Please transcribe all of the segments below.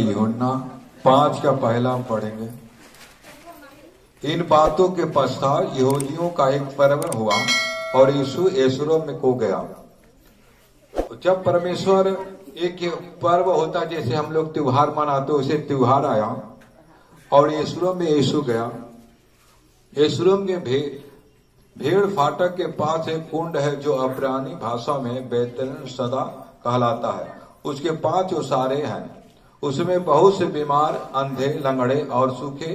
यूहन्ना 5 का पहला हम पढ़ेंगे। इन बातों के पश्चात यहूदियों का एक पर्व हुआ और यीशु यरूशलेम को गया। जब परमेश्वर एक पर्व होता, जैसे हम लोग त्योहार मनाते, उसे त्योहार आया और यरूशलेम में यीशु गया। यरूशलेम में भेड़ फाटक के पास एक कुंड है जो अब्रानी भाषा में बेतलेहम सदा कहलाता है। उसके 5 ओसारे हैं। उसमें बहुत से बीमार, अंधे, लंगड़े और सूखे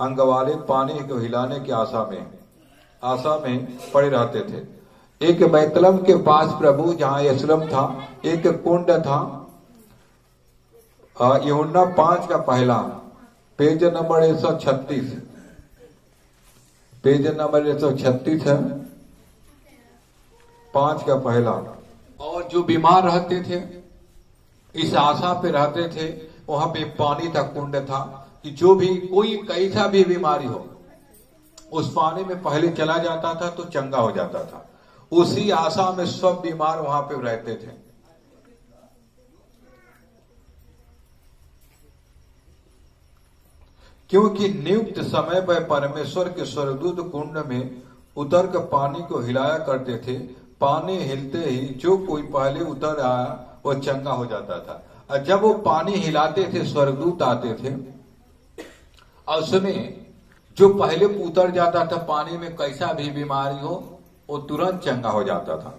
अंग वाले पानी को हिलाने की आशा में पड़े रहते थे। एक बेतलेहम के पास प्रभु जहाँ यरूशलेम था, एक कुंड था। यूहन्ना 5 का पहला, पेज नंबर 136, पेज नंबर 136 है, 5 का पहला। और जो बीमार रहते थे, इस आशा पे रहते थे, वहां पे पानी था, कुंड था, कि जो भी कोई कैसा भी बीमारी हो उस पानी में पहले चला जाता था तो चंगा हो जाता था। उसी आशा में सब बीमार वहां पे रहते थे। क्योंकि नियुक्त समय पर परमेश्वर के स्वर्गदूत कुंड में उतर कर पानी को हिलाया करते थे। पानी हिलते ही जो कोई पहले उतर आया वो चंगा हो जाता था। और जब वो पानी हिलाते थे, स्वर्गदूत आते थे और उसमें जो पहले उतर जाता था पानी में, कैसा भी बीमारी हो, वो तुरंत चंगा हो जाता था।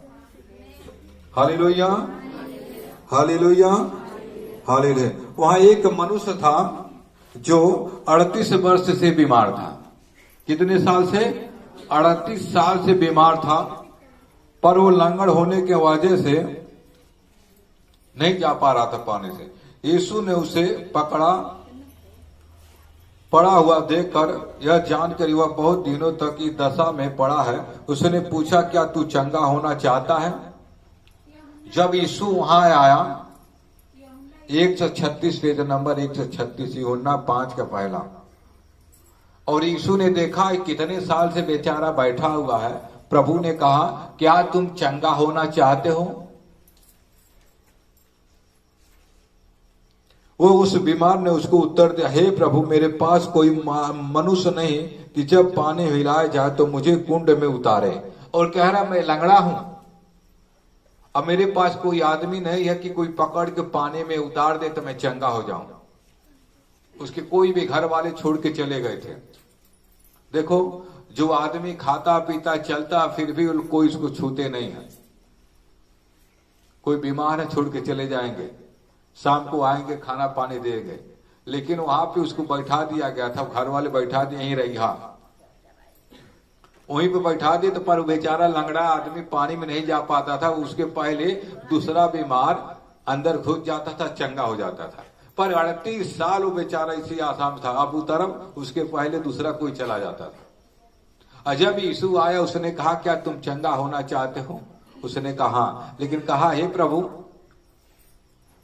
Hallelujah, hallelujah, hallelujah. वहां एक मनुष्य था जो 38 वर्ष से बीमार था। कितने साल से? 38 साल से बीमार था। पर वो लंगड़ होने के वजह से नहीं जा पा रहा था पानी से। यीशु ने उसे पड़ा हुआ देखकर यह जानकर वह बहुत दिनों तक की दशा में पड़ा है, उसने पूछा, क्या तू चंगा होना चाहता है? जब यीशु वहां आया, 136, पेज नंबर 136, यूहन्ना 5 का पहला। और यीशु ने देखा कितने साल से बेचारा बैठा हुआ है। प्रभु ने कहा, क्या तुम चंगा होना चाहते हो? वो उस बीमार ने उसको उत्तर दिया, हे प्रभु, मेरे पास कोई मनुष्य नहीं कि जब पानी हिलाया जाए तो मुझे कुंड में उतारे। और कह रहा, मैं लंगड़ा हूं, अब मेरे पास कोई आदमी नहीं है कि कोई पकड़ के पानी में उतार दे तो मैं चंगा हो जाऊं। उसके कोई भी घर वाले छोड़ के चले गए थे। देखो, जो आदमी खाता पीता चलता फिर भी कोई उसको छूते नहीं है। कोई बीमार है, छोड़ के चले जाएंगे, शाम को आएंगे, खाना पानी देंगे, लेकिन वहां पे उसको बैठा दिया गया था। घर वाले बैठा दिए, यहीं रही, वहीं पे बैठा दिए। तो पर बेचारा लंगड़ा आदमी पानी में नहीं जा पाता था। उसके पहले दूसरा बीमार अंदर घुस जाता था, चंगा हो जाता था। पर 38 साल वो बेचारा इसी आशा में था। अब तरफ उसके पहले दूसरा कोई चला जाता था। जब यीशु आया, उसने कहा, क्या तुम चंगा होना चाहते हो? उसने कहा, लेकिन कहा, हे प्रभु,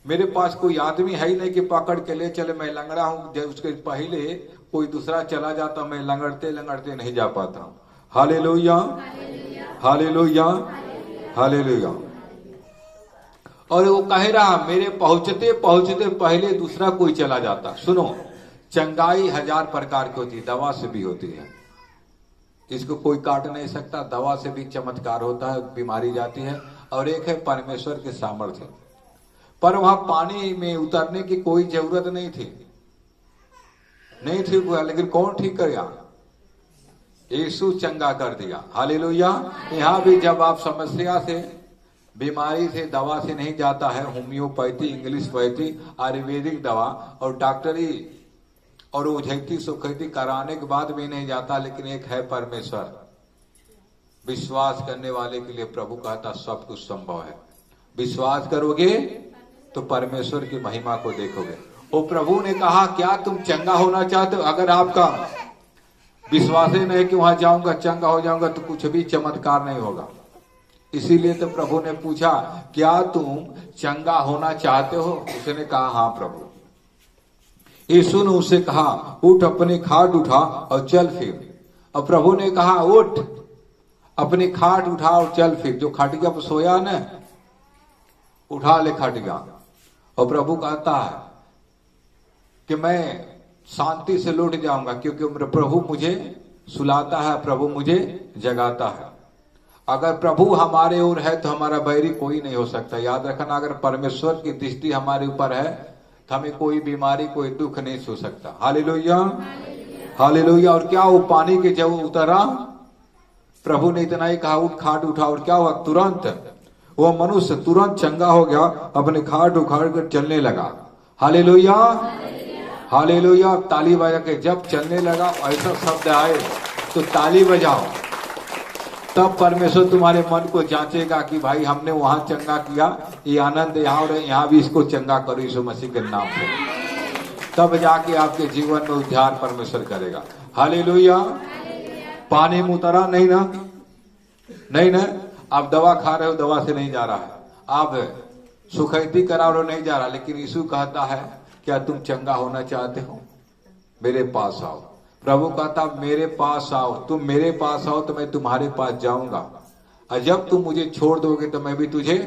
मेरे पास कोई आदमी है ही नहीं कि पकड़ के ले चले, मैं लंगड़ा हूं। जब उसके पहले कोई दूसरा चला जाता, मैं लंगड़ते लंगड़ते नहीं जा पाता हूं। Hallelujah, hallelujah, hallelujah. और वो कह रहा, मेरे पहुंचते पहुंचते पहले दूसरा कोई चला जाता। सुनो, चंगाई 1000 प्रकार की होती है, दवा से भी होती है। इसको कोई काट नहीं सकता। दवा से भी चमत्कार होता है, बीमारी जाती है। और एक है परमेश्वर के सामर्थ्य। पर वहां पानी में उतरने की कोई जरूरत नहीं थी, नहीं ठीक हुआ, लेकिन कौन ठीक करेगा? यीशु चंगा कर दिया। हालेलुया। यहाँ भी जब आप समस्या से, बीमारी से, दवा से नहीं जाता है, होम्योपैथी, इंग्लिश पैथी, आयुर्वेदिक दवा और डॉक्टरी और उझैती सुखैती कराने के बाद भी नहीं जाता, लेकिन एक है परमेश्वर। विश्वास करने वाले के लिए प्रभु कहता सब कुछ संभव है। विश्वास करोगे तो परमेश्वर की महिमा को देखोगे। वो प्रभु ने कहा, क्या तुम चंगा होना चाहते हो? अगर आपका विश्वास ही नहीं कि वहां जाऊंगा चंगा हो जाऊंगा, तो कुछ भी चमत्कार नहीं होगा। इसीलिए तो प्रभु ने पूछा, क्या तुम चंगा होना चाहते हो? उसने कहा, हाँ प्रभु। यीशु ने उसे कहा, उठ, अपनी खाट उठा और चल फिर। और प्रभु ने कहा, उठ, अपनी खाट उठा और चल फिर। जो खाटिया पर सोया न, उठा ले खाटिया। और प्रभु कहता है, कि मैं शांति से लौट जाऊंगा, क्योंकि प्रभु मुझे सुलाता है, प्रभु मुझे जगाता है। अगर प्रभु हमारे ओर है तो हमारा बैरी कोई नहीं हो सकता। याद रखना, अगर परमेश्वर की दृष्टि हमारे ऊपर है तो हमें कोई बीमारी, कोई दुख नहीं छू सकता। Hallelujah, hallelujah. और क्या वो पानी के जब उतरा, प्रभु ने इतना ही कहा, उठ खाट उठा, और क्या हुआ, तुरंत वो मनुष्य तुरंत चंगा हो गया, अपने खाट उखाड़ कर चलने लगा। Hallelujah, hallelujah. ताली बजा के जब चलने लगा, ऐसा शब्द आए तो ताली बजाओ, तब परमेश्वर तुम्हारे मन को जांचेगा कि भाई हमने वहां चंगा किया, ये आनंद यहाँ और यहाँ भी इसको चंगा करो यीशु मसीह के नाम से। तब जाके आपके जीवन में उद्धार परमेश्वर करेगा। हालेलुया। पानी में उतरा नहीं ना, नहीं ना। आप दवा खा रहे हो, दवा से नहीं जा रहा है। आप सुखैती करा रहे हो, नहीं जा रहा। लेकिन यीशु कहता है, क्या तुम चंगा होना चाहते हो, मेरे पास आओ। प्रभु कहता, मेरे पास आओ, तुम मेरे पास आओ तो मैं तुम्हारे पास जाऊंगा, और जब तुम मुझे छोड़ दोगे तो मैं भी तुझे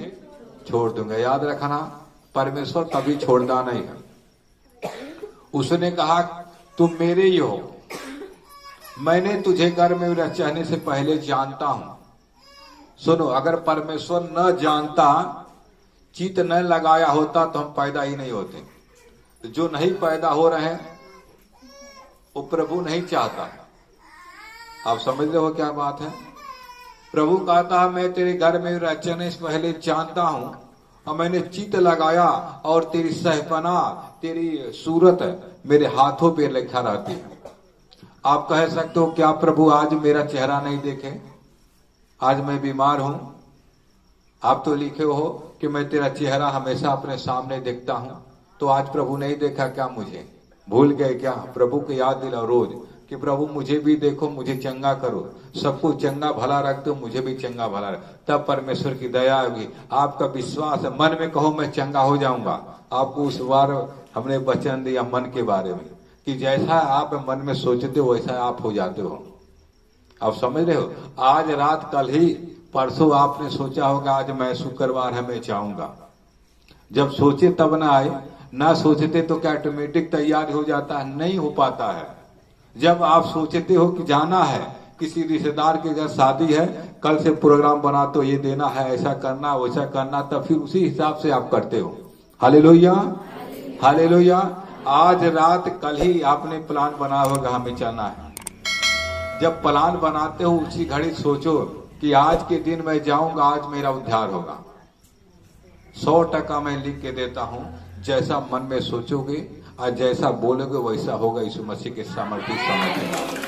छोड़ दूंगा। याद रखना, परमेश्वर कभी छोड़ता नहीं है। उसने कहा, तुम मेरे ही हो, मैंने तुझे घर में रहने से पहले जानता हूं। सुनो, अगर परमेश्वर न जानता, चित न लगाया होता तो हम पैदा ही नहीं होते। जो नहीं पैदा हो रहे हैं वो प्रभु नहीं चाहता। आप समझ रहे हो क्या बात है। प्रभु कहता है, मैं तेरे घर में रचने से पहले जानता हूं, और मैंने चित लगाया, और तेरी सहपना, तेरी सूरत मेरे हाथों पे लिखा रहती है। आप कह सकते हो, क्या प्रभु आज मेरा चेहरा नहीं देखे, आज मैं बीमार हूं। आप तो लिखे हो कि मैं तेरा चेहरा हमेशा अपने सामने देखता हूं, तो आज प्रभु नहीं देखा क्या, मुझे भूल गए क्या। प्रभु को याद दिलाओ रोज कि प्रभु मुझे भी देखो, मुझे चंगा करो, सबको चंगा भला रख दो, मुझे भी चंगा भला रख। तब परमेश्वर की दया होगी। आपका विश्वास है, मन में कहो मैं चंगा हो जाऊंगा। आपको उस बार हमने वचन दिया मन के बारे में कि जैसा आप मन में सोचते हो वैसा आप हो जाते हो। आप समझ रहे हो। आज रात, कल ही परसों आपने सोचा होगा आज मैं शुक्रवार है, मैं जाऊंगा। जब सोचे तब ना आए, ना सोचते तो क्या ऑटोमेटिक तैयार हो जाता है, नहीं हो पाता है। जब आप सोचते हो कि जाना है, किसी रिश्तेदार के घर शादी है, कल से प्रोग्राम बना, तो ये देना है, ऐसा करना, वैसा करना, तब फिर उसी हिसाब से आप करते हो। Hallelujah, hallelujah. आज रात, कल ही आपने प्लान बना होगा हमें जाना है। जब प्लान बनाते हो उसी घड़ी सोचो कि आज के दिन मैं जाऊंगा, आज मेरा उद्धार होगा। 100% मैं लिख के देता हूं, जैसा मन में सोचोगे और जैसा बोलोगे वैसा होगा। यीशु मसीह के सामर्थ्य समझ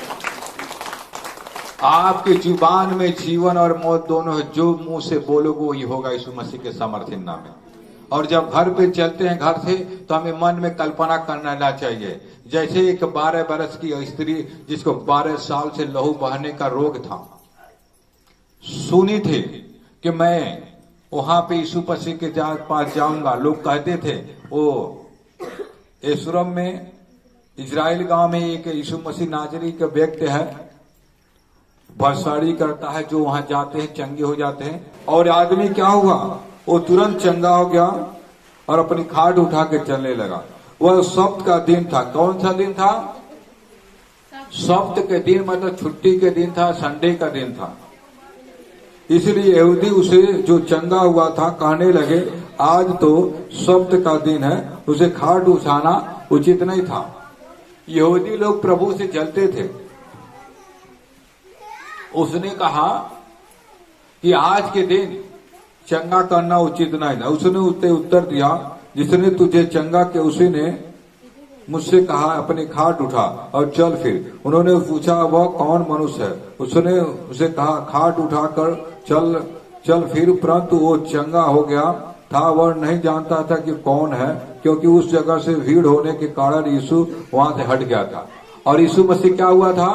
आपके जुबान में जीवन और मौत दोनों है, जो मुंह से बोलोगे वही होगा यीशु मसीह के सामर्थ्य नाम में। और जब घर पे चलते हैं घर से, तो हमें मन में कल्पना करना चाहिए। जैसे एक 12 बरस की स्त्री जिसको 12 साल से लहू बहने का रोग था, सुनी थी कि मैं वहां पे यीशु मसीह के पास जाऊंगा। लोग कहते थे, वो एसुरम में, इजराइल गांव में एक यीशु मसीह नाजरी का व्यक्ति है, भरसाड़ी करता है, जो वहां जाते हैं चंगे हो जाते हैं। और आदमी क्या हुआ, वो तुरंत चंगा हो गया और अपनी खाट उठा के चलने लगा। वह सब्त का दिन था। कौन सा दिन था? सब्त के दिन, मतलब छुट्टी के दिन था, संडे का दिन था। इसलिए यहूदी उसे, जो चंगा हुआ था, कहने लगे आज तो सब्त का दिन है, उसे खाट उठाना उचित नहीं था। यहूदी लोग प्रभु से जलते थे। उसने कहा कि आज के दिन चंगा करना उचित नहीं था। उसने उससे उत्तर दिया, जिसने तुझे चंगा के उसी ने मुझसे कहा अपनी खाट उठा और चल फिर। उन्होंने पूछा वह कौन मनुष्य है? उसने उसे कहा खाट उठाकर चल फिर। परंतु वो चंगा हो गया था, वह नहीं जानता था कि कौन है, क्योंकि उस जगह से भीड़ होने के कारण यीशु वहां से हट गया था। और यीशु मसीह क्या हुआ था?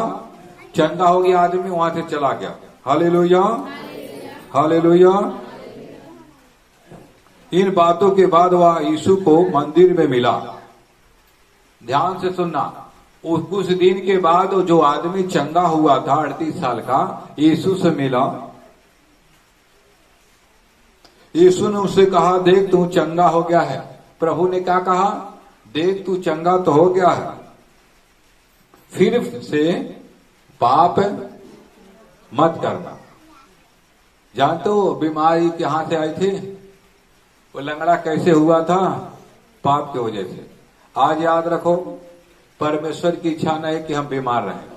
चंगा हो गया आदमी, वहां से चला गया। Hallelujah, hallelujah. इन बातों के बाद वह यीशु को मंदिर में मिला। ध्यान से सुनना, उस दिन के बाद जो आदमी चंगा हुआ था 38 साल का, यीशु से मिला। यीशु ने उससे कहा देख तू चंगा हो गया है। प्रभु ने क्या कहा? देख तू चंगा तो हो गया है, फिर से पाप मत करना। जानते हो बीमारी कहां से आई थी? वो लंगड़ा कैसे हुआ था? पाप की वजह से। आज याद रखो, परमेश्वर की इच्छा नहीं कि हम बीमार रहें।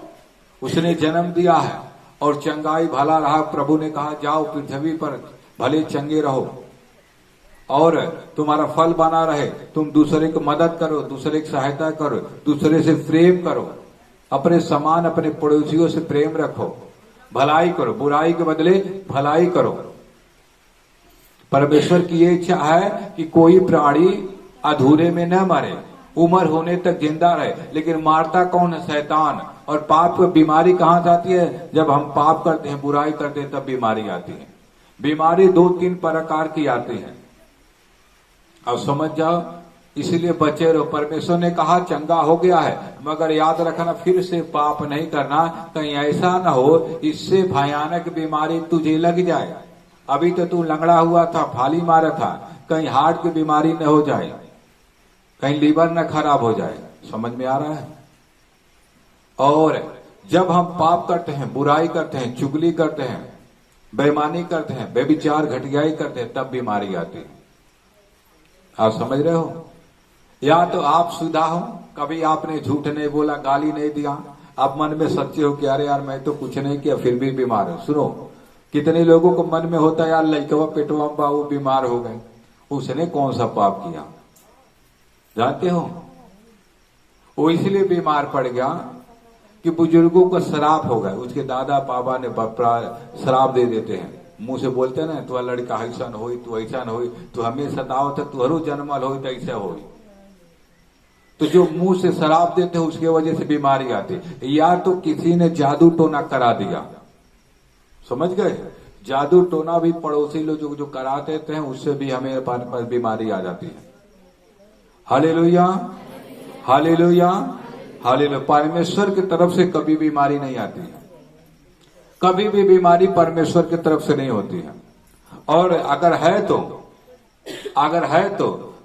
उसने जन्म दिया है और चंगाई भला रहा। प्रभु ने कहा जाओ पृथ्वी पर भले चंगे रहो और तुम्हारा फल बना रहे, तुम दूसरे को मदद करो, दूसरे की सहायता करो, दूसरे से प्रेम करो, अपने समान अपने पड़ोसियों से प्रेम रखो, भलाई करो, बुराई के बदले भलाई करो। परमेश्वर की ये इच्छा है कि कोई प्राणी अधूरे में न मरे, उम्र होने तक जिंदा रहे। लेकिन मारता कौन है? शैतान। और पाप की बीमारी कहां से आती है? जब हम पाप करते हैं, बुराई करते हैं, तब बीमारी आती है। बीमारी 2-3 प्रकार की आती है, अब समझ जाओ। इसलिए बचे रहो। परमेश्वर ने कहा चंगा हो गया है, मगर याद रखना फिर से पाप नहीं करना, कहीं ऐसा ना हो इससे भयानक बीमारी तुझे लग जाए। अभी तो तू लंगड़ा हुआ था, फाली मारा था, कहीं हार्ट की बीमारी न हो जाए, कहीं लीवर न खराब हो जाए। समझ में आ रहा है? और जब हम पाप करते हैं, बुराई करते हैं, चुगली करते हैं, बेईमानी करते हैं, बेविचार घटियाई करते हैं, तब बीमारी आती है। आप समझ रहे हो? या तो आप सीधा हो, कभी आपने झूठ नहीं बोला, गाली नहीं दिया, आप मन में सच्चे हो कि अरे यार मैं तो कुछ नहीं किया फिर भी बीमार हूं। सुनो, कितने लोगों को मन में होता है यार लइकवा पेटवा बाबू बीमार हो गए, उसने कौन सा पाप किया? जानते हो, वो इसलिए बीमार पड़ गया कि बुजुर्गों को श्राप हो गया। उसके दादा पापा ने श्राप दे देते हैं, मुंह से बोलते हैं ना, तू लड़का ऐसा हो, तू ऐसा हो, तू हमें सताओ तो तुहरो जन्मल हो तो ऐसा हो। तो जो मुंह से श्राप देते हैं उसके वजह से बीमारी आती। या तो किसी ने जादू टोना करा दिया, समझ गए? जादू टोना भी पड़ोसी लोग जो करा देते हैं, उससे भी हमें पास बीमारी आ जाती है। Hallelujah, hallelujah, hallelujah. परमेश्वर की तरफ से कभी बीमारी नहीं आती है, कभी भी बीमारी परमेश्वर की तरफ से नहीं होती है। और अगर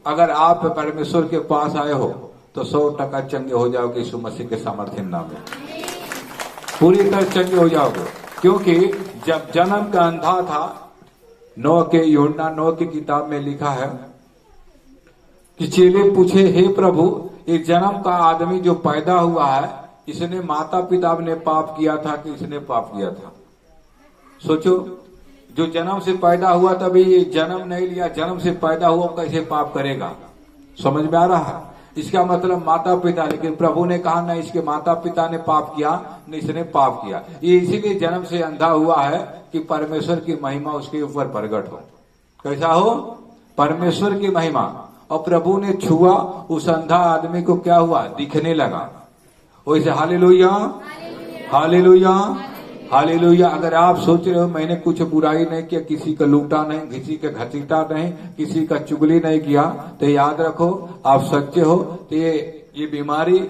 अगर आप परमेश्वर के पास आए हो तो 100% चंगे हो जाओगे यीशु मसीह के सामर्थ्य नाम में, पूरी तरह चंगे हो जाओगे। क्योंकि जब जन्म का अंधा था, यूहन्ना 9 की किताब में लिखा है कि चेले पूछे, हे प्रभु, ये जन्म का आदमी जो पैदा हुआ है, इसने माता पिता ने पाप किया था कि इसने पाप किया था? सोचो, जो जन्म से पैदा हुआ तभी ये जन्म नहीं लिया, जन्म से पैदा हुआ कैसे पाप करेगा? समझ में आ रहा है? इसका मतलब माता पिता। लेकिन प्रभु ने कहा ना, इसके माता पिता ने पाप किया, न इसने पाप किया। ये इसीलिए जन्म से अंधा हुआ है कि परमेश्वर की महिमा उसके ऊपर प्रकट हो। कैसा हो? परमेश्वर की महिमा। और प्रभु ने छुआ, उस अंधा आदमी को क्या हुआ? दिखने लगा। वैसे हालेलुया, हालेलुया, हालेलुया। अगर आप सोच रहे हो मैंने कुछ बुराई नहीं किया, किसी का लूटा नहीं, किसी का घसीटा नहीं, किसी का चुगली नहीं किया, तो याद रखो आप सच्चे हो। तो ये बीमारी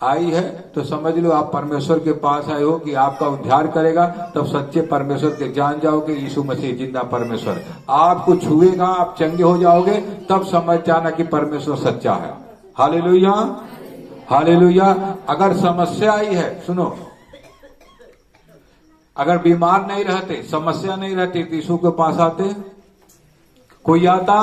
आई है तो समझ लो आप परमेश्वर के पास आए हो कि आपका उद्धार करेगा। तब सच्चे परमेश्वर के जान जाओगे, यीशु मसीह जिंदा परमेश्वर आपको छुएगा, आप चंगे हो जाओगे। तब समझ जाना कि परमेश्वर सच्चा है। Hallelujah, hallelujah. अगर समस्या आई है, सुनो, अगर बीमार नहीं रहते, समस्या नहीं रहती तो यीशु के पास आते? कोई आता?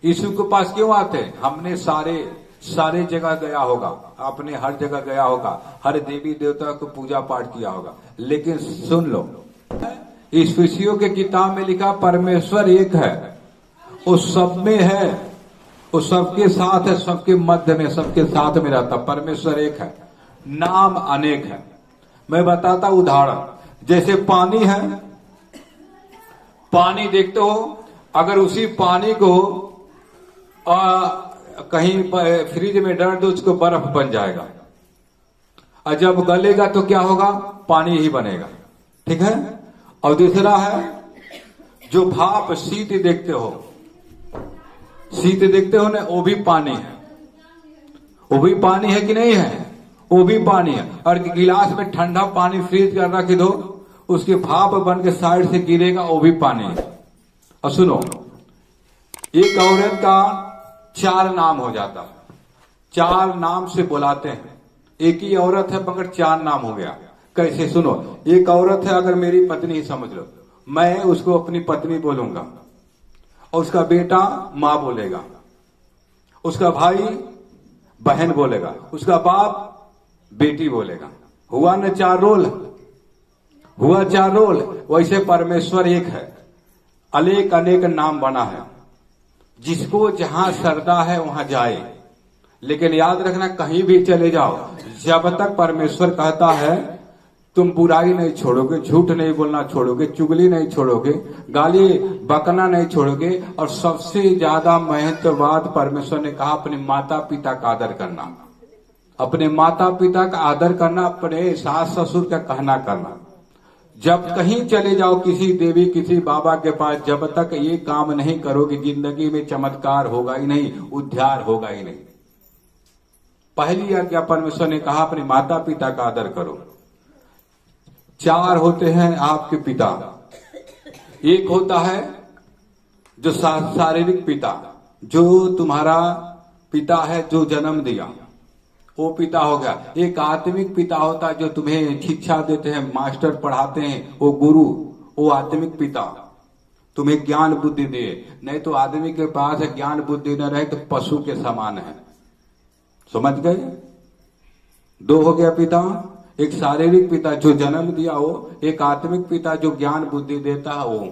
यीशु के पास क्यों आते? हमने सारे जगह गया होगा, आपने हर जगह गया होगा, हर देवी देवता को पूजा पाठ किया होगा। लेकिन सुन लो, इस विषयों के किताब में लिखा परमेश्वर एक है, वो सब में है, वो सबके साथ है, सबके मध्य में, सबके साथ में रहता। परमेश्वर एक है, नाम अनेक है। मैं बताता उदाहरण, जैसे पानी है, पानी देखते हो, अगर उसी पानी को कहीं फ्रिज में डाल दो, उसको बर्फ बन जाएगा, और जब गलेगा तो क्या होगा? पानी ही बनेगा। ठीक है? और दूसरा है जो भाप, शीत देखते हो, शीत देखते हो ना, वो भी पानी है, वो भी पानी है कि नहीं है? वो भी पानी है। और गिलास में ठंडा पानी फ्रीज कर रख दो, उसके भाप बन के साइड से गिरेगा, वो भी पानी है। और सुनो, एक औरत का 4 नाम हो जाता है। 4 नाम से बुलाते हैं। एक ही औरत है मगर 4 नाम हो गया। कैसे? सुनो, एक औरत है, अगर मेरी पत्नी ही समझ लो, मैं उसको अपनी पत्नी बोलूंगा और उसका बेटा मां बोलेगा, उसका भाई बहन बोलेगा, उसका बाप बेटी बोलेगा। हुआ न 4 रोल? हुआ 4 रोल। वैसे परमेश्वर एक है, अनेक अनेक नाम बना है। जिसको जहां श्रद्धा है वहां जाए, लेकिन याद रखना कहीं भी चले जाओ, जब तक परमेश्वर कहता है तुम बुराई नहीं छोड़ोगे, झूठ नहीं बोलना छोड़ोगे, चुगली नहीं छोड़ोगे, गाली बकना नहीं छोड़ोगे, और सबसे ज्यादा महत्व बात परमेश्वर ने कहा अपने माता पिता का आदर करना। अपने माता पिता का आदर करना, अपने सास ससुर का कहना करना। जब कहीं चले जाओ, किसी देवी किसी बाबा के पास, जब तक ये काम नहीं करोगे, जिंदगी में चमत्कार होगा ही नहीं, उद्धार होगा ही नहीं। पहली आज्ञा परमेश्वर ने कहा अपने माता पिता का आदर करो। 4 होते हैं आपके पिता। एक होता है जो शारीरिक पिता, जो तुम्हारा पिता है जो जन्म दिया, वो पिता हो गया। एक आत्मिक पिता होता है जो तुम्हें शिक्षा देते हैं, मास्टर पढ़ाते हैं, वो गुरु, वो आत्मिक पिता तुम्हें ज्ञान बुद्धि दे। नहीं तो आदमी के पास ज्ञान बुद्धि न रहे तो पशु के समान है। समझ गए? 2 हो गया पिता। एक शारीरिक पिता जो जन्म दिया हो, एक आत्मिक पिता जो ज्ञान बुद्धि देता है वो।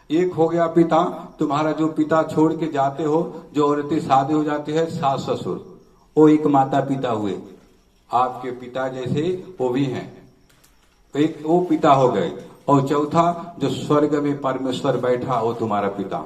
एक हो गया पिता तुम्हारा जो पिता छोड़ के जाते हो, जो औरतें शादी हो जाती है, सास ससुर, वो एक माता पिता हुए। आपके पिता जैसे वो भी हैं, एक वो पिता हो गए। और चौथा जो स्वर्ग में परमेश्वर बैठा, वो तुम्हारा पिता।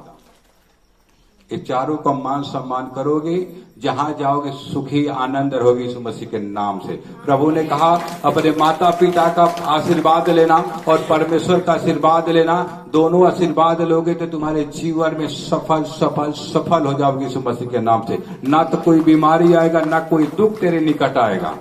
ये चारों का मान सम्मान करोगे, जहां जाओगे सुखी आनंद रहोगे यीशु मसीह के नाम से। प्रभु ने कहा अपने माता पिता का आशीर्वाद लेना और परमेश्वर का आशीर्वाद लेना, दोनों आशीर्वाद लोगे तो तुम्हारे जीवन में सफल सफल सफल हो जाओगे यीशु मसीह के नाम से। ना तो कोई बीमारी आएगा, ना कोई दुख तेरे निकट आएगा,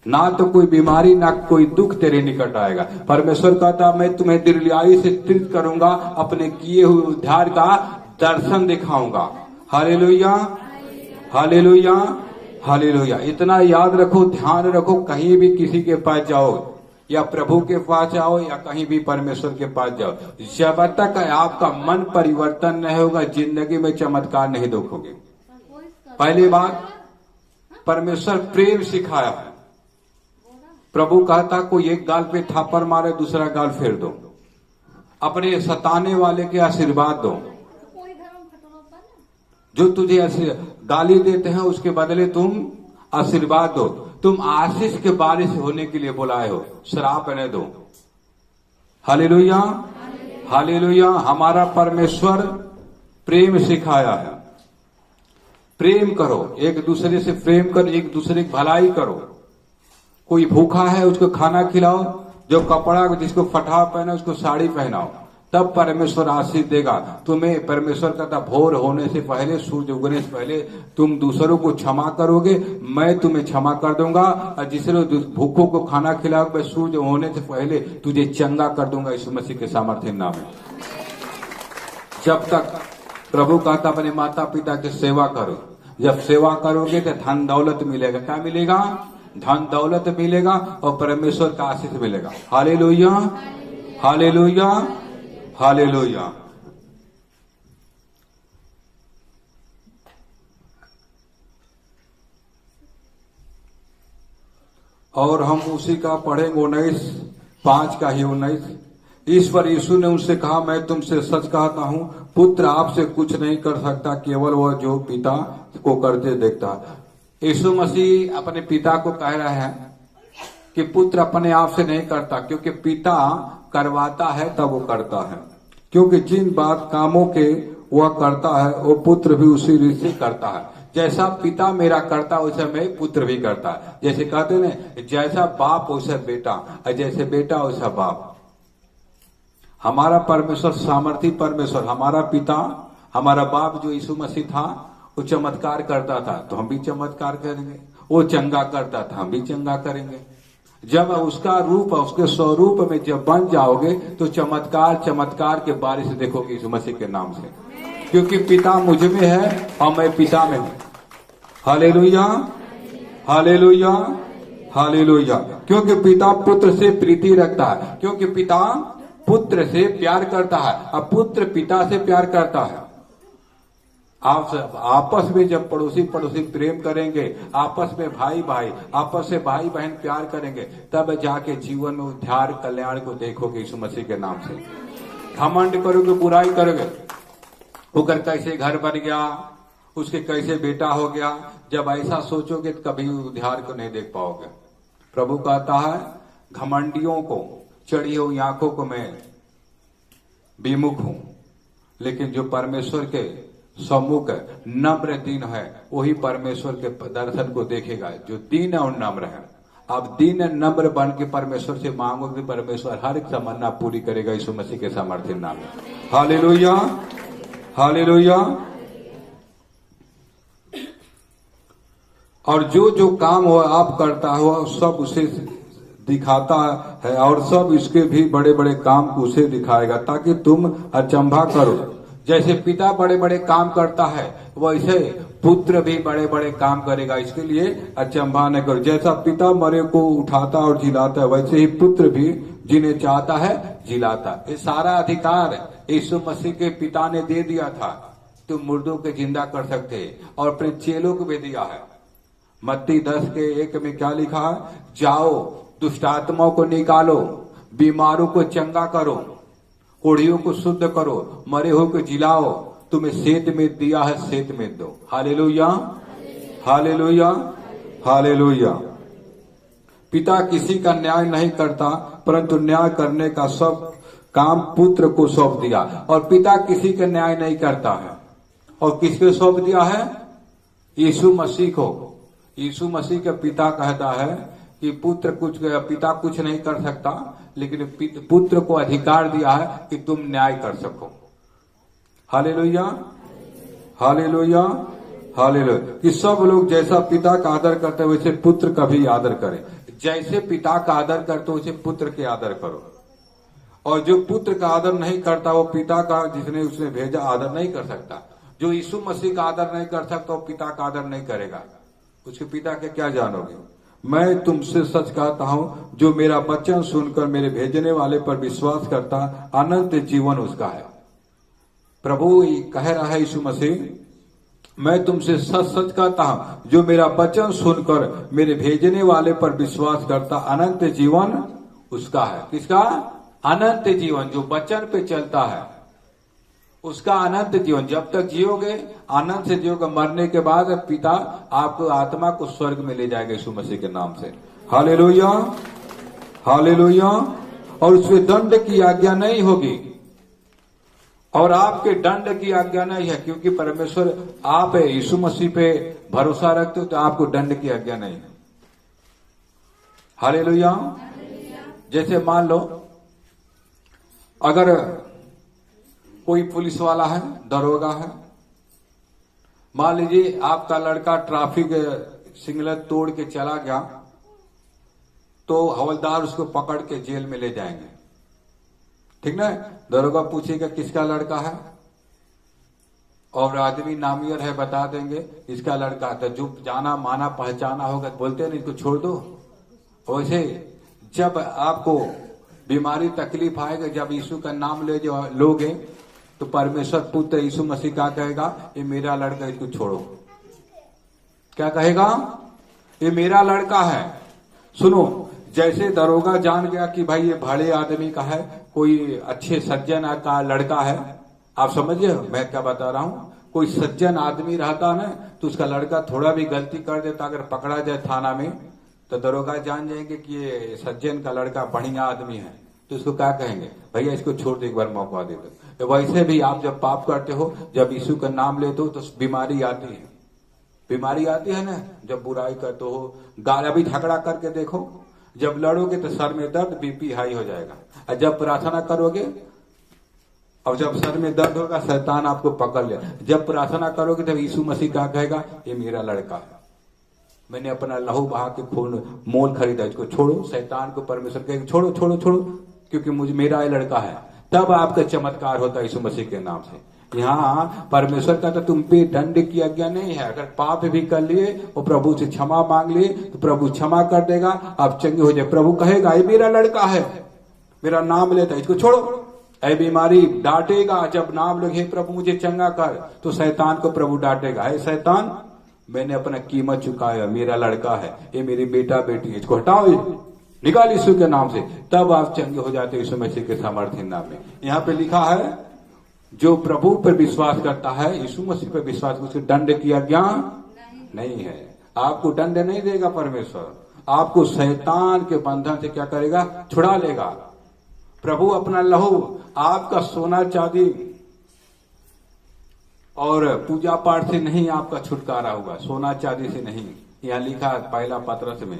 ना तो कोई बीमारी ना कोई दुख तेरे निकट आएगा। परमेश्वर कहता मैं तुम्हें दीर्घायु से तृप्त करूंगा, अपने किए हुए उद्धार का दर्शन दिखाऊंगा। Hallelujah, hallelujah, hallelujah. इतना याद रखो, ध्यान रखो, कहीं भी किसी के पास जाओ या प्रभु के पास जाओ या कहीं भी परमेश्वर के पास जाओ, जब तक आपका मन परिवर्तन नहीं होगा, जिंदगी में चमत्कार नहीं देखोगे। पहली बात, परमेश्वर प्रेम सिखाया है। प्रभु कहता कोई एक गाल पे थापर मारे दूसरा गाल फेर दो, अपने सताने वाले के आशीर्वाद दो। जो तुझे गाली देते हैं उसके बदले तुम आशीर्वाद दो। तुम आशीष के बारिश होने के लिए बुलाए हो, श्राप न दो। Hallelujah, hallelujah. हमारा परमेश्वर प्रेम सिखाया है। प्रेम करो, एक दूसरे से प्रेम करो, एक दूसरे की भलाई करो। कोई भूखा है उसको खाना खिलाओ, जो कपड़ा जिसको फटा पहना उसको साड़ी पहनाओ, तब परमेश्वर आशीष देगा तुम्हें। परमेश्वर कहता भोर होने से पहले, सूर्य उगने से पहले तुम दूसरों को क्षमा करोगे, मैं तुम्हें क्षमा कर दूंगा। और जिसने भूखों को खाना खिलाओगे, मैं सूर्य होने से पहले तुझे चंगा कर दूंगा यीशु मसीह के सामर्थ्य नाम में। जब तक प्रभु कहता अपने माता पिता की सेवा करो। जब सेवा करोगे तो धन दौलत मिलेगा। क्या मिलेगा? धन दौलत मिलेगा और परमेश्वर का आशीष मिलेगा। Hallelujah, hallelujah, hallelujah. और हम उसी का पढ़ेंगे 19:5 का ही 19। इस पर यीशु ने उनसे कहा मैं तुमसे सच कहता हूं, पुत्र आपसे कुछ नहीं कर सकता, केवल वह जो पिता को करते देखता। यीशु मसीह अपने पिता को कह रहे हैं कि पुत्र अपने आप से नहीं करता, क्योंकि पिता करवाता है तब वो करता है। क्योंकि जिन बात कामों के वह करता है वो पुत्र भी उसी रीति से करता है। जैसा पिता मेरा करता वैसा मैं पुत्र भी करता है। जैसे कहते हैं जैसा बाप वैसा बेटा, और जैसे बेटा वैसा बाप। हमारा परमेश्वर सामर्थी परमेश्वर, हमारा पिता, हमारा बाप जो यीशु मसीह था, वो चमत्कार करता था तो हम भी चमत्कार करेंगे। वो चंगा करता था, हम भी चंगा करेंगे। जब उसका रूप, उसके स्वरूप में जब बन जाओगे तो चमत्कार चमत्कार के बारिश देखोगे यीशु मसीह के नाम से। क्योंकि पिता मुझ में है और मैं पिता में हूं। Hallelujah, hallelujah, hallelujah. क्योंकि पिता पुत्र से प्रीति रखता है, क्योंकि पिता पुत्र से प्यार करता है, अब पुत्र पिता से प्यार करता है। आप आपस में जब पड़ोसी पड़ोसी प्रेम करेंगे, आपस में भाई भाई, आपस से भाई बहन प्यार करेंगे, तब जाके जीवन में उद्धार कल्याण को देखोगे यीशु मसीह के नाम से। घमंड करोगे, बुराई करोगे, होकर कैसे घर बन गया, उसके कैसे बेटा हो गया, जब ऐसा सोचोगे तो कभी उद्धार को नहीं देख पाओगे। प्रभु कहता है घमंडियों को, चढ़ी हुई आंखों को मैं विमुख हूं, लेकिन जो परमेश्वर के सम्मुख नम्र दीन है वही परमेश्वर के दर्शन को देखेगा। जो दीन और नम्र है, आप दीन नम्र बन के परमेश्वर से मांगोगे, परमेश्वर हर एक तमन्ना पूरी करेगा यीशु मसीह के सामर्थ्य नाम में। Hallelujah, hallelujah. और जो जो काम हो आप करता हो सब उसे दिखाता है, और सब इसके भी बड़े बड़े काम उसे दिखाएगा, ताकि तुम अचंभा करो। जैसे पिता बड़े बड़े काम करता है वैसे पुत्र भी बड़े बड़े काम करेगा, इसके लिए अचंभा न करो। जैसा पिता मरे को उठाता और जिलाता है, वैसे ही पुत्र भी जिन्हें चाहता है जिलाता। ये सारा अधिकार यीशु मसीह के पिता ने दे दिया था, तुम मुर्दों के जिंदा कर सकते, और अपने चेलों को भी दिया है। मत्ती 10:1 में क्या लिखा है? जाओ दुष्ट आत्माओं को निकालो, बीमारों को चंगा करो, कोढ़ियों को शुद्ध करो, मरे हुए को जिलाओ, तुम्हें सेत में दिया है सेत में दो। Hallelujah, hallelujah, hallelujah. पिता किसी का न्याय नहीं करता, परंतु न्याय करने का सब काम पुत्र को सौंप दिया। और पिता किसी का न्याय नहीं करता है, और किसको सौंप दिया है? यीशु मसीह को। यीशु मसीह का पिता कहता है कि पिता कुछ नहीं कर सकता, लेकिन पुत्र को अधिकार दिया है कि तुम न्याय कर सको। Hallelujah, hallelujah, hallelujah. कि सब लोग जैसा पिता का आदर करते वैसे पुत्र का भी आदर करें। जैसे पिता का आदर करते वैसे पुत्र के आदर करो। और जो पुत्र का आदर नहीं करता वो पिता का जिसने उसने भेजा आदर नहीं कर सकता। जो यीशु मसीह का आदर नहीं कर सकता वो पिता का आदर नहीं करेगा। उसके पिता के क्या जानोगे? मैं तुमसे सच कहता हूं, जो मेरा वचन सुनकर मेरे भेजने वाले पर विश्वास करता, अनंत जीवन उसका है। प्रभु कह रहा है यीशु मसीह, मैं तुमसे सच सच कहता हूं, जो मेरा वचन सुनकर मेरे भेजने वाले पर विश्वास करता, अनंत जीवन उसका है। किसका? अनंत जीवन। जो वचन पे चलता है उसका अनंत जीवन। जब तक जियोगे आनंद से जियोगे, मरने के बाद पिता आपको आत्मा को स्वर्ग में ले जाएगा यीशु मसीह के नाम से। Hallelujah, hallelujah. और उसमें दंड की आज्ञा नहीं होगी, और आपके दंड की आज्ञा नहीं है, क्योंकि परमेश्वर आप यीशु मसीह पे भरोसा रखते हो तो आपको दंड की आज्ञा नहीं है। हालेलुया। जैसे मान लो अगर कोई पुलिस वाला है, दरोगा है, मान लीजिए आपका लड़का ट्रैफिक सिग्नल तोड़ के चला गया, तो हवलदार उसको पकड़ के जेल में ले जाएंगे, ठीक ना? दरोगा पूछेगा किसका लड़का है, और आदमी नामियर है बता देंगे इसका लड़का है। तो जो जाना माना पहचाना होगा बोलते नहीं इसको छोड़ दो। वैसे जब आपको बीमारी तकलीफ आएगा, जब यीशु का नाम लोगे तो परमेश्वर पुत्र यीशु मसीह क्या कहेगा? ये मेरा लड़का, इसको छोड़ो। क्या कहेगा? ये मेरा लड़का है। सुनो, जैसे दरोगा जान गया कि भाई ये भले आदमी का है, कोई अच्छे सज्जन का लड़का है, आप समझिए मैं क्या बता रहा हूं। कोई सज्जन आदमी रहता ना तो उसका लड़का थोड़ा भी गलती कर देता, अगर पकड़ा जाए थाना में तो दरोगा जान जाएंगे कि ये सज्जन का लड़का बढ़िया आदमी है, तो उसको क्या कहेंगे? भैया इसको छोड़ दे, एक बार मौका दे दो। तो वैसे भी आप जब पाप करते हो, जब यीशु का नाम लेते हो तो बीमारी आती है। बीमारी आती है ना, जब बुराई करते हो, गाली भी झगड़ा करके देखो, जब लड़ोगे तो सर में दर्द, बीपी हाई हो जाएगा। और जब प्रार्थना करोगे, और जब सर में दर्द होगा शैतान आपको पकड़ ले। जब प्रार्थना करोगे तब यीशु मसीह क्या कहेगा? ये मेरा लड़का है, मैंने अपना लहू बहा के खून मोल खरीदा, इसको छोड़ो। शैतान को परमेश्वर कहेगा छोड़ो छोड़ो छोड़ो, क्योंकि मुझे मेरा ये लड़का है। तब आपका चमत्कार होता है यीशु मसीह के नाम से। यहाँ परमेश्वर का तो तुम पे दंड की आज्ञा नहीं है। अगर पाप भी कर लिए और प्रभु से क्षमा मांग लिए तो प्रभु क्षमा कर देगा, आप चंगे हो जाए। प्रभु कहेगा ये मेरा लड़का है, मेरा नाम लेता है, इसको छोड़ो। ऐ बीमारी डांटेगा, जब नाम लगे प्रभु मुझे चंगा कर, तो शैतान को प्रभु डांटेगा, है शैतान मैंने अपना कीमत चुकाया, मेरा लड़का है, ये मेरी बेटा बेटी है, इसको हटाओ, निकाल यीशु के नाम से, तब आप चंगे हो जाते यीशु मसीह के सामर्थ्य नाम में। यहाँ पे लिखा है जो प्रभु पर विश्वास करता है, यीशु मसीह पर विश्वास, उसके दंड की आज्ञा नहीं है। आपको दंड नहीं देगा परमेश्वर, आपको शैतान के बंधन से क्या करेगा, छुड़ा लेगा। प्रभु अपना लहू, आपका सोना चांदी और पूजा पाठ से नहीं आपका छुटकारा होगा, सोना चांदी से नहीं। यहाँ लिखा है पहला पत्रस में,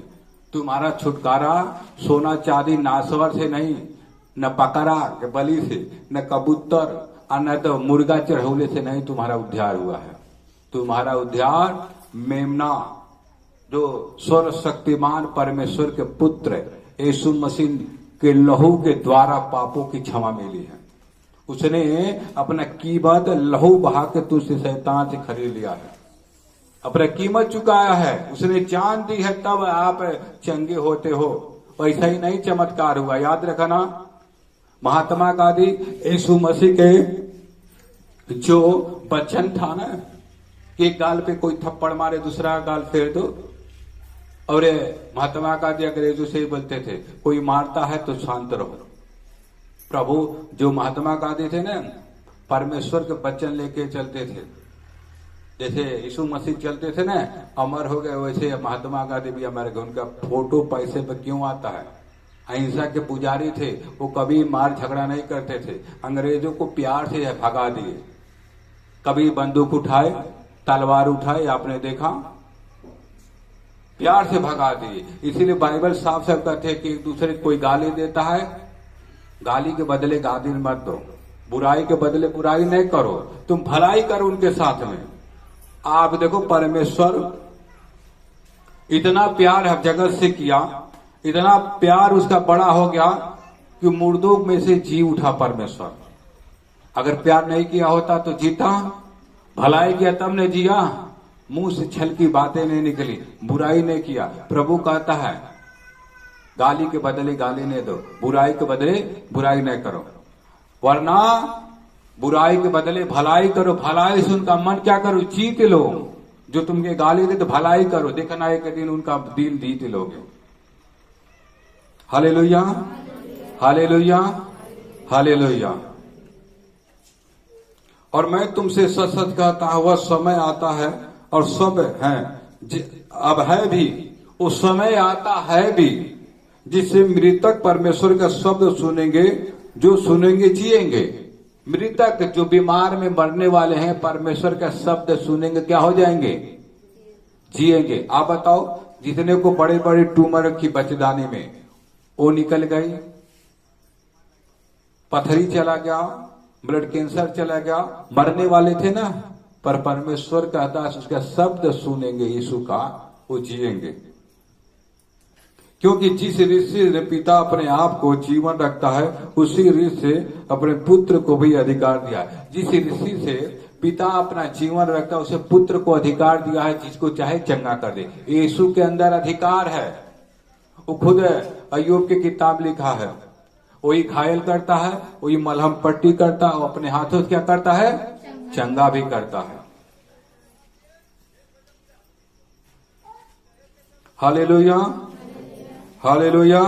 तुम्हारा छुटकारा सोना चांदी नासवर से नहीं, न बकरा के बलि से, न कबूतर और न तो मुर्गा चढ़ौले से नहीं तुम्हारा उद्धार हुआ है। तुम्हारा उद्धार मेमना, जो सर्वशक्तिमान परमेश्वर के पुत्र यीशु मसीह के लहू के द्वारा पापों की क्षमा मिली है। उसने अपना कीमत लहू बहा के तुझसे शैतान से खरीद लिया है, अपना कीमत चुकाया है, उसने जान दी है, तब आप चंगे होते हो। वैसा ही नहीं चमत्कार हुआ, याद रखना। महात्मा गांधी यीशु मसीह के जो वचन था ना, एक गाल पे कोई थप्पड़ मारे दूसरा गाल फेर दो, और महात्मा गांधी अंग्रेजों से ही बोलते थे कोई मारता है तो शांत रहो। प्रभु जो महात्मा गांधी थे ना, परमेश्वर के वचन लेके चलते थे, जैसे यीशु मसीह चलते थे ना, अमर हो गए, वैसे महात्मा गांधी भी अमर गए। उनका फोटो पैसे पर क्यों आता है? अहिंसा के पुजारी थे, वो कभी मार झगड़ा नहीं करते थे, अंग्रेजों को प्यार से भगा दिए। कभी बंदूक उठाए, तलवार उठाए, आपने देखा, प्यार से भगा दिए। इसीलिए बाइबल साफ साफ कहते हैं कि एक दूसरे को कोई गाली देता है, गाली के बदले गाली मत दो, बुराई के बदले बुराई नहीं करो, तुम भलाई करो उनके साथ में। आप देखो परमेश्वर इतना प्यार है जगत से किया, इतना प्यार उसका बड़ा हो गया कि मुर्दों में से जी उठा परमेश्वर। अगर प्यार नहीं किया होता तो जीता, भलाई किया तब ने जिया, मुंह से छल की बातें नहीं निकली, बुराई नहीं किया। प्रभु कहता है गाली के बदले गाली नहीं दो, बुराई के बदले बुराई नहीं करो, वरना बुराई के बदले भलाई करो। भलाई से उनका मन क्या करो, जीत लो। जो तुमके गाली दे तो भलाई करो, देखना एक दिन उनका दिल जीत लोगे। Hallelujah, hallelujah, hallelujah. और मैं तुमसे सच सच कहता हूं, वह समय आता है और सब है, अब है भी, वो समय आता है भी जिससे मृतक परमेश्वर का शब्द सुनेंगे, जो सुनेंगे जिएंगे। मृतक जो बीमार में मरने वाले हैं, परमेश्वर का शब्द सुनेंगे, क्या हो जाएंगे, जिएंगे। आप बताओ, जितने को बड़े बड़े ट्यूमर की बचदानी में वो निकल गई, पथरी चला गया, ब्लड कैंसर चला गया, मरने वाले थे ना, पर परमेश्वर का दास उसका शब्द सुनेंगे यीशु का, वो जिएंगे। क्योंकि जिस रीत से पिता अपने आप को जीवन रखता है, उसी रीत से अपने पुत्र को भी अधिकार दिया है। जिस रीति से पिता अपना जीवन रखता है, उसे पुत्र को अधिकार दिया है, जिसको चाहे चंगा कर दे। यीशु के अंदर अधिकार है। वो खुद अय्यूब की किताब लिखा है, वही घायल करता है, वही मलहम पट्टी करता है, अपने हाथों से क्या करता है, चंगा भी करता है। Hallelujah, hallelujah.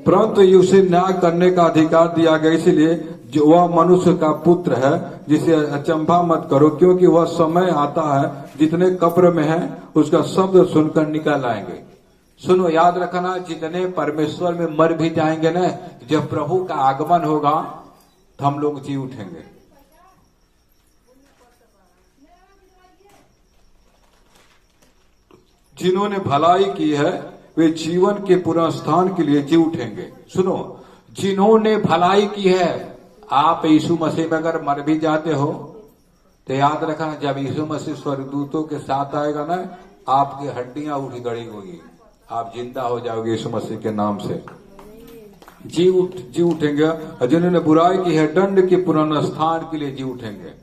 परंतु उसे न्याय करने का अधिकार दिया गया, इसलिए जो वह मनुष्य का पुत्र है, जिसे अचंभा मत करो, क्योंकि वह समय आता है जितने कब्र में है उसका शब्द सुनकर निकल आएंगे। सुनो, याद रखना, जितने परमेश्वर में मर भी जाएंगे ना, जब प्रभु का आगमन होगा तो हम लोग जी उठेंगे। जिन्होंने भलाई की है वे जीवन के पुनरुत्थान के लिए जी उठेंगे। सुनो, जिन्होंने भलाई की है, आप यीशु मसीह में अगर मर भी जाते हो तो याद रखना, जब यीशु मसीह स्वर्गदूतों के साथ आएगा ना, आपकी हड्डियां उठ गड़ी होगी, आप जिंदा हो जाओगे यीशु मसीह के नाम से, जी उठेंगे। जिन्होंने बुराई की है, दंड के पुनरुत्थान के लिए जी उठेंगे।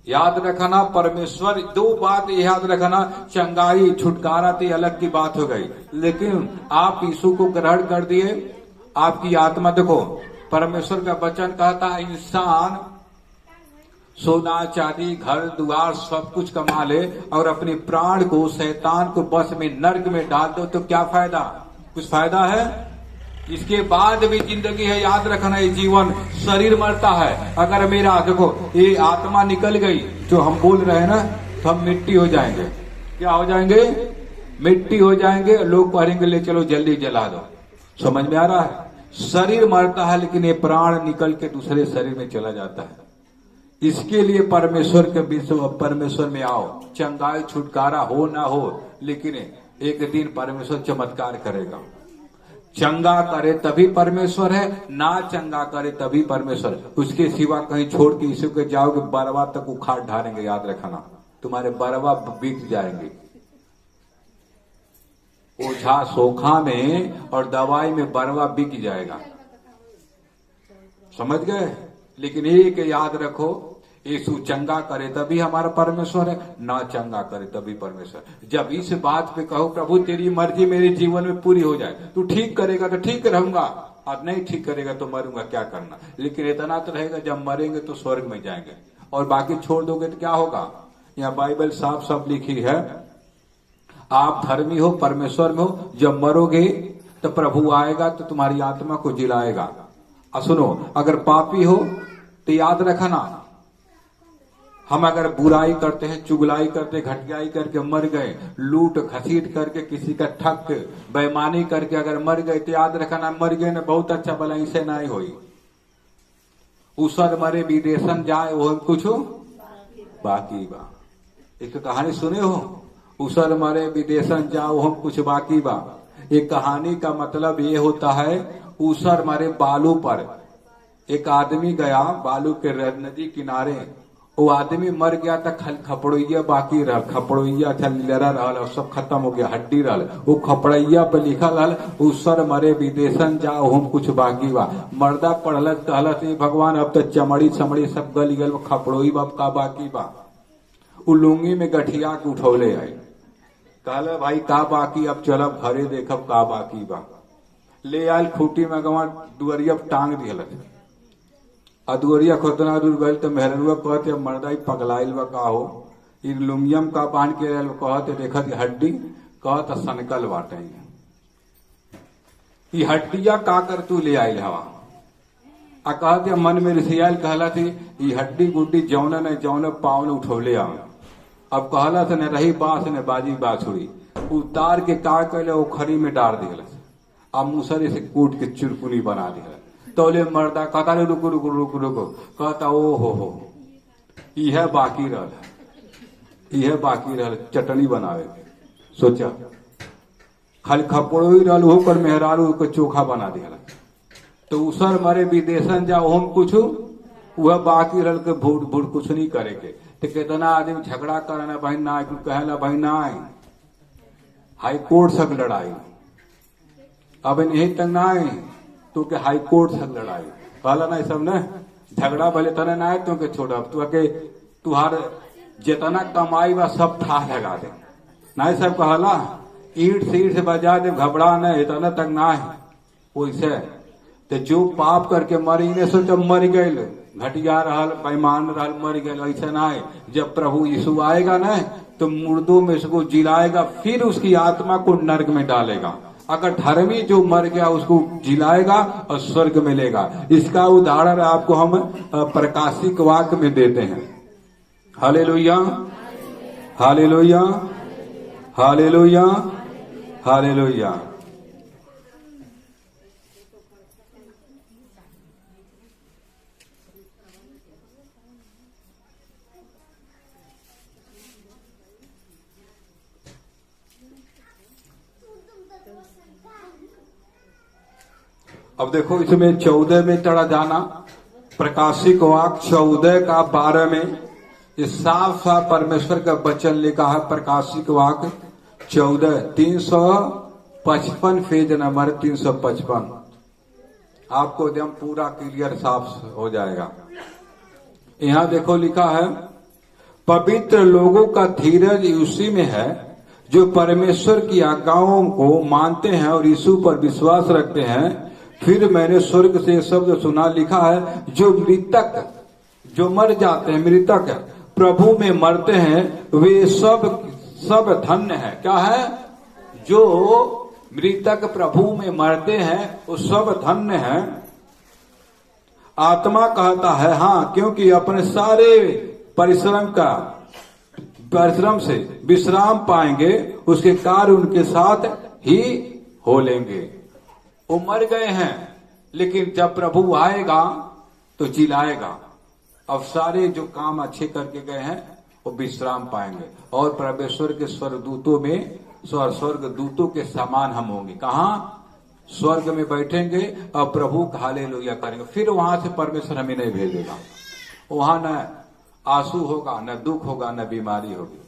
याद रखना परमेश्वर, दो बात याद रखना, चंगाई छुटकारा तो अलग की बात हो गई, लेकिन आप यीशु को ग्रहण कर दिए, आपकी आत्मा देखो परमेश्वर का वचन कहता है इंसान सोना चांदी घर द्वार सब कुछ कमा ले और अपने प्राण को शैतान को बस में नर्क में डाल दो तो क्या फायदा? कुछ फायदा है? इसके बाद भी जिंदगी है, याद रखना ये जीवन, शरीर मरता है। अगर मेरा देखो ये आत्मा निकल गई जो हम बोल रहे हैं ना, तो हम मिट्टी हो जाएंगे। क्या हो जाएंगे? मिट्टी हो जाएंगे। लोग कहेंगे ले चलो जल्दी जला दो। समझ में आ रहा है? शरीर मरता है लेकिन ये प्राण निकल के दूसरे शरीर में चला जाता है। इसके लिए परमेश्वर के विश्व परमेश्वर में आओ, चंगाई छुटकारा हो ना हो, लेकिन एक दिन परमेश्वर चमत्कार करेगा। चंगा करे तभी परमेश्वर है, ना चंगा करे तभी परमेश्वर। उसके सिवा कहीं छोड़ के यीशु के जाओगे बरवा तक उखाड़ ढालेंगे। याद रखना तुम्हारे बरवा बिक जाएंगे। ओझा सोखा में और दवाई में बरवा बिक जाएगा। समझ गए? लेकिन एक याद रखो, यीशु चंगा करे तभी हमारा परमेश्वर है, ना चंगा करे तभी परमेश्वर। जब इस बात पे कहो प्रभु तेरी मर्जी मेरे जीवन में पूरी हो जाए, तू ठीक करेगा तो ठीक रहूंगा और नहीं ठीक करेगा तो मरूंगा, क्या करना। लेकिन इतना तो रहेगा जब मरेंगे तो स्वर्ग में जाएंगे, और बाकी छोड़ दोगे तो क्या होगा? यहाँ बाइबल साफ साफ लिखी है, आप धर्मी हो परमेश्वर में हो, जब मरोगे तो प्रभु आएगा तो तुम्हारी आत्मा को जिलाएगा। सुनो, अगर पापी हो तो याद रखना, हम अगर बुराई करते हैं, चुगलाई करते, घटियाई करके मर गए, लूट घसीट करके किसी का ठग बेईमानी करके अगर मर गए तो याद रखना मर गए ना, बहुत अच्छा भला इसे नहीं होई। उसर मरे विदेशन जाए वो कुछ बाकी बा। एक कहानी सुने हो, उसर मरे विदेशन जाओ हम कुछ बाकी बा। एक कहानी का मतलब ये होता है, उसर मरे बालू पर एक आदमी गया, बालू के नदी किनारे, वो आदमी मर गया था, खपड़ोइया बाकी रहा, खपड़ोइया था लरा रहा, सब खत्म हो गया, हड्डी रहा। वो खपड़ैया पे लिखल रहा, उसर मरे विदेशन जाओ हम कुछ बाकी बा। मर्दा पढ़लत कहलत भगवान अब तो चमड़ी चमड़ी सब गल गल, खपड़ोई बाप का बाकी बा। उ लुंगी में गठिया के उठौले आई, कहले भाई का बाकी, अब चलब घरे देखब का बाकी बा। ले आयल खूटी में गवा दुअरिया टांग दिहल, दुअरिया खोतना दूर गल तो मेहरुआ कहते मर्दा पगलाइल बा का हो, लुंगियम का बांध के कहते देखत हड्डी, कहत सनकल बाटे ई हड्डिया का कर तू ले आयल हवा। आ कहते मन में रिसियाल कहला थी ई हड्डी गुड्डी जौन न जौन पावन उठौले आ। अब कहला से न रही बास न बाजी बाछुड़ी, उतार के का कहले वो खरी में डाल दिया, अब मुसरे से कूट के चुरकुनी बना दिया। तोले मर्दा कहता रुको रुको रुको रुको, कहता ओ हो यह बाकी रहल, यह बाकी रहल चटनी बनावे। सोचा खाली खपड़ो ही रहल, हो कर मेहरारू को चोखा बना दिया। तो उसर मरे विदेशन जा हम कुछ वह बाकी रहल के भूट भूट कुछ नहीं करे के। तो कितना आदमी झगड़ा करना भाई ना, कहला भाई ना हाई कोर्ट तक लड़ाई, अब नहीं तक ना तो के हाई कोर्ट से लड़ाई कहला ना, सब ने झगड़ा भले तना ना तो के छोड़ा, तो के तुहार जितना कमाई बा सब ठा लगा दे ना, सब कहला ईट से बजा दे, घबरा न इतना तक ना है। वैसे तो जो पाप करके मर ही सोच मर गए, घटिया रहल बेईमान रहल मर गए, ऐसा ना है। जब प्रभु यीशु आएगा ना तो मुर्दों में उसको जिलाएगा, फिर उसकी आत्मा को नर्क में डालेगा। अगर धर्मी जो मर गया उसको जिलाएगा और स्वर्ग मिलेगा। इसका उदाहरण आपको हम प्रकाशिक वाक्य में देते हैं। Hallelujah hallelujah hallelujah hallelujah. अब देखो इसमें 14 में चढ़ा जाना, प्रकाशिक वाक्य 14 का 12 में ये साफ साफ परमेश्वर का वचन लिखा है। प्रकाशिक वाक्य 14 355 पेज नंबर 355, आपको एकदम पूरा क्लियर साफ हो जाएगा। यहाँ देखो लिखा है पवित्र लोगों का धीरज उसी में है जो परमेश्वर की आज्ञाओं को मानते हैं और यीशु पर विश्वास रखते हैं। फिर मैंने स्वर्ग से शब्द सुना, लिखा है, जो मृतक, जो मर जाते हैं, मृतक प्रभु में मरते हैं, वे सब धन्य है। क्या है? जो मृतक प्रभु में मरते हैं वो सब धन्य है। आत्मा कहता है हाँ, क्योंकि अपने सारे परिश्रम से विश्राम पाएंगे, उसके कार्य उनके साथ ही हो लेंगे। वो मर गए हैं, लेकिन जब प्रभु आएगा तो चिल्लाएगा। अब सारे जो काम अच्छे करके गए हैं वो विश्राम पाएंगे और परमेश्वर के स्वर्गदूतों में, स्वर्गदूतों के समान हम होंगे। कहाँ? स्वर्ग में बैठेंगे और प्रभु का हालेलुया करेंगे। फिर वहां से परमेश्वर हमें नहीं भेजेगा। वहां न आंसू होगा, न दुख होगा, न बीमारी होगी।